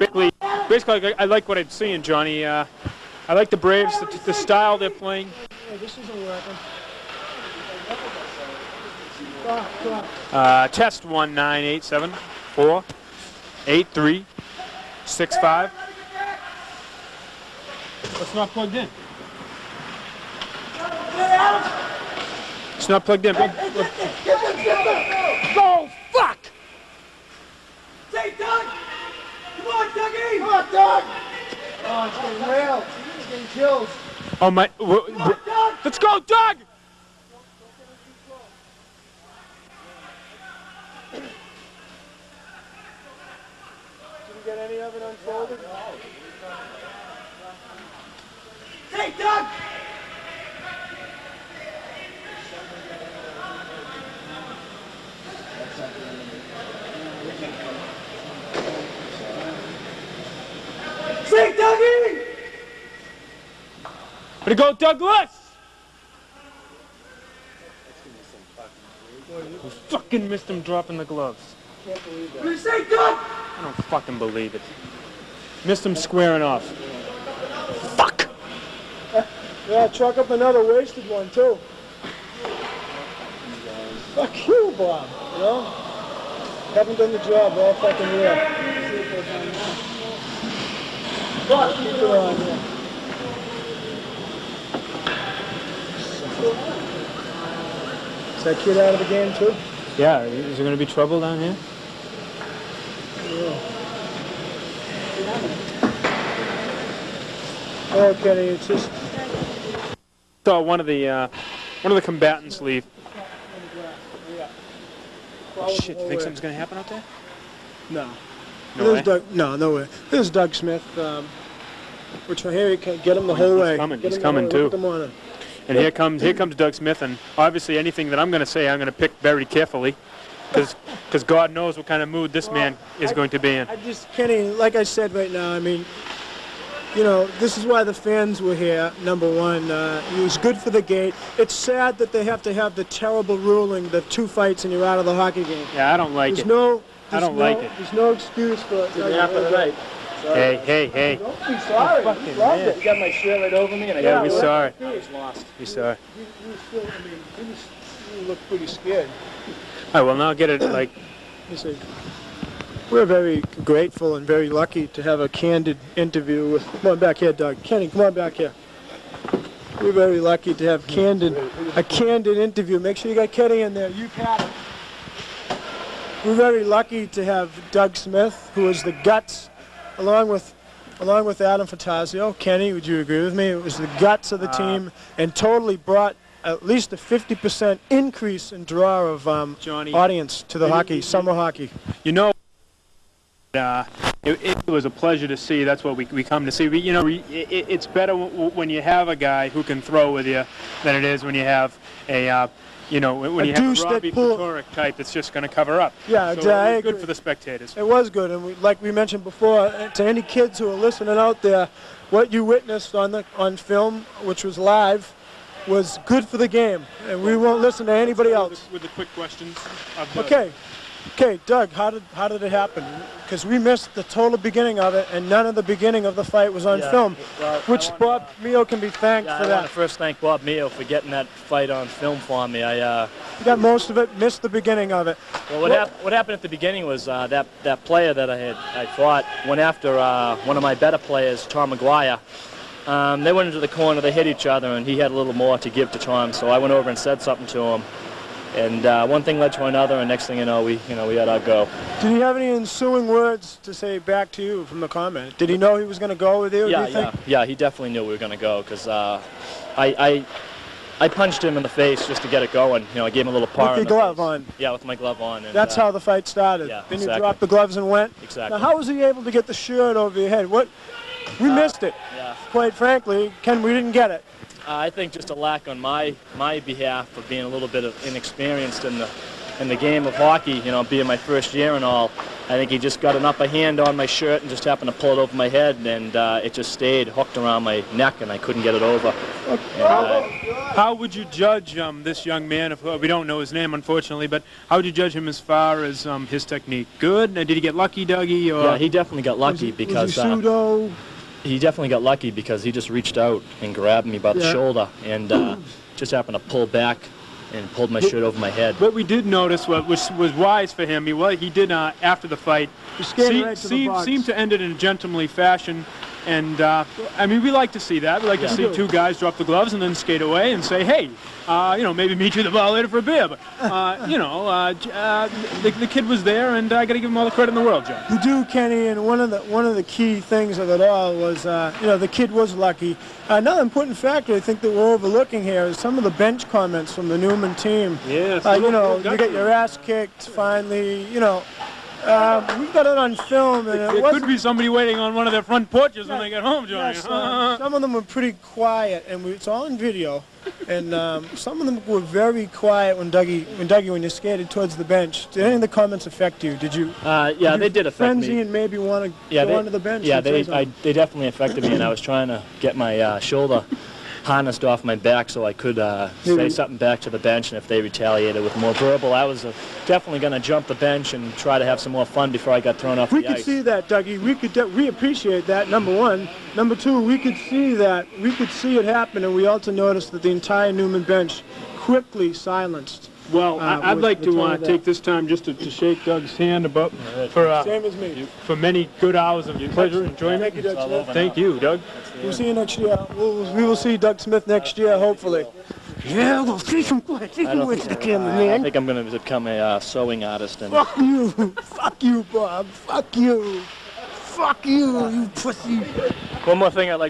Basically, I like what I'm seeing, Johnny. I like the Braves, the style they're playing. Hey, this isn't working. Test 198748365. It's not plugged in. It's not plugged in. Oh, fuck! Say, Doug! Come on, Dougie! Come on, Doug! Oh, it's getting railed. He's getting killed. Oh, my... Let's go, Doug! Didn't get any of it unfolded? Say, Doug! Say, Dougie! Way to go, Douglas! We fucking missed him dropping the gloves. Can't believe that. What do you say, Doug? I don't fucking believe it. Missed him squaring off. Fuck! Yeah, chuck up another wasted one, too. Fuck you, Bob. You know? Haven't done the job all fucking year. Fuck, keep it on, yeah. Is that kid out of the game, too? Yeah, is there going to be trouble down here? Oh, Kenny, it's just... Saw one of the combatants leave. Oh, shit, you think something's going to happen out there? No. No way? Doug, no way. This is Doug Smith. We're trying here. Get him the whole way. He's coming too. Look at the monitor. And here comes Doug Smith, and obviously anything that I'm going to say, I'm going to pick very carefully, because God knows what kind of mood this man is going to be in. Kenny, like I said right now, I mean, you know, this is why the fans were here, number one. It was good for the gate. It's sad that they have to have the terrible ruling, the 2 fights and you're out of the hockey game. Yeah, I don't like it. I don't like it. There's no excuse for it. Didn't happen tonight. Hey. Don't be sorry. Fucking You loved man. it. You got my shirt right over me, and I Yeah, got we it. saw it. He was lost. We saw it. You still, I mean, you look pretty scared. All right, well, now get it, like... You see, we're very grateful and very lucky to have a candid interview with... Come on back here, Doug. Kenny, come on back here. We're very lucky to have a candid interview. Make sure you got Kenny in there. You pat him. We're very lucky to have Doug Smith, who is the guts, along with Adam Fatazio. Kenny, would you agree with me? It was the guts of the team and totally brought at least a 50% increase in draw of Johnny, audience to the hockey, summer hockey. You know, it was a pleasure to see. That's what we come to see. It's better when you have a guy who can throw with you than it is when you have a, when you have a Robbie Ftorek type that's just going to cover up. Yeah, so exactly. It was good for the spectators. It was good, and like we mentioned before, to any kids who are listening out there, what you witnessed on film, which was live, was good for the game, and we won't listen to anybody else. With the quick questions. Okay, Doug, how did it happen? Because we missed the total beginning of it, and none of the beginning of the fight was on film, which Bob Mio can be thanked for I that. want to first thank Bob Mio for getting that fight on film for me. You got most of it, missed the beginning of it. Well, what happened at the beginning was that player that I fought went after one of my better players, Tom McGuire. They went into the corner, they hit each other, and he had a little more to give to Tom, so I went over and said something to him. And one thing led to another, and next thing you know, we had our go. Did he have any ensuing words to say back to you from the comment? Did he know he was going to go with you? Yeah, he definitely knew we were going to go, because I punched him in the face just to get it going. I gave him a little par. With your glove on? Yeah, with my glove on. And, that's how the fight started. Yeah, then exactly. You dropped the gloves and went? Exactly. Now, how was he able to get the shirt over your head? We missed it. Yeah. Quite frankly, Ken, we didn't get it. I think just a lack on my behalf of being a little bit inexperienced in the game of hockey, being my first year and all. I think he just got an upper hand on my shirt and just happened to pull it over my head, and it just stayed hooked around my neck, and I couldn't get it over. How would you judge this young man? We don't know his name, unfortunately, but how would you judge him as far as his technique? Good? Did he get lucky, Dougie? Or? Yeah, he definitely got lucky because pseudo? he definitely got lucky because he just reached out and grabbed me by the shoulder and just happened to pull back and pulled my shirt over my head. What we did notice, which was wise for him, he did after the fight seem to end it in a gentlemanly fashion. And, I mean, we like to see that. We like to see two guys drop the gloves and then skate away and say, hey, maybe meet you at the bar later for a beer. But, the kid was there, and I got to give him all the credit in the world, John. You do, Kenny, and one of the key things of it all was, the kid was lucky. Another important factor I think that we're overlooking here is some of the bench comments from the Newman team. Yes. You get your ass kicked, finally, we've got it on film, and it could be somebody waiting on one of their front porches when they get home, John. Yes, some of them were pretty quiet, and it's all on video. And some of them were very quiet when you skated towards the bench. Did any of the comments affect you? Did you? Yeah, they did affect me. Frenzy and maybe want to go onto the bench? Yeah, they definitely affected me, and I was trying to get my shoulder harnessed off my back so I could say something back to the bench, and if they retaliated with more verbal, I was definitely going to jump the bench and try to have some more fun before I got thrown off the ice. We could see that, Dougie. We appreciate that, number one. Number two, we could see it happen, and we also noticed that the entire Newman bench quickly silenced. Well, I'd like to take this time just to shake Doug's hand same as me. For many good hours of pleasure and enjoyment. Thank you, Doug Smith. Thank you, Doug. We'll see you next year. We will see Doug Smith next year, hopefully. Yeah, we'll see some ways to the camera, man. I think I'm going to become a sewing artist. And fuck you. Fuck you, Bob. Fuck you. Fuck you, you pussy. One more thing I'd like